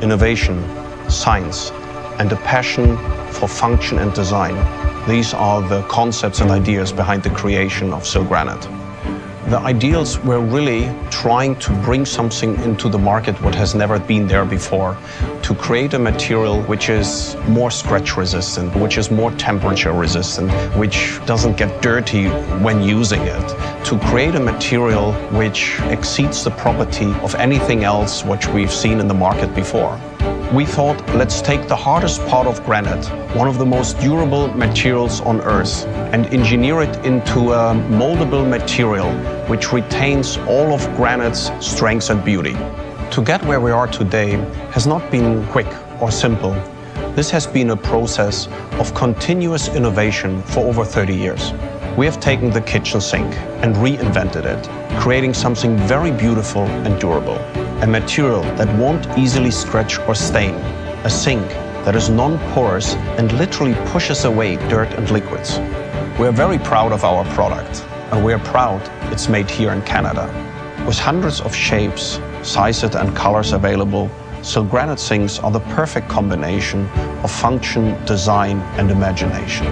innovation, science, and a passion for function and design. These are the concepts and ideas behind the creation of Silgranit. The ideals were really trying to bring something into the market what has never been there before, to create a material which is more scratch resistant, which is more temperature resistant, which doesn't get dirty when using it, to create a material which exceeds the property of anything else which we've seen in the market before. We thought, let's take the hardest part of granite, one of the most durable materials on Earth, and engineer it into a moldable material which retains all of granite's strengths and beauty. To get where we are today has not been quick or simple. This has been a process of continuous innovation for over 30 years. We have taken the kitchen sink and reinvented it, creating something very beautiful and durable. A material that won't easily scratch or stain. A sink that is non-porous and literally pushes away dirt and liquids. We are very proud of our product, and we are proud it's made here in Canada. With hundreds of shapes, sizes and colors available, Silgranit sinks are the perfect combination of function, design and imagination.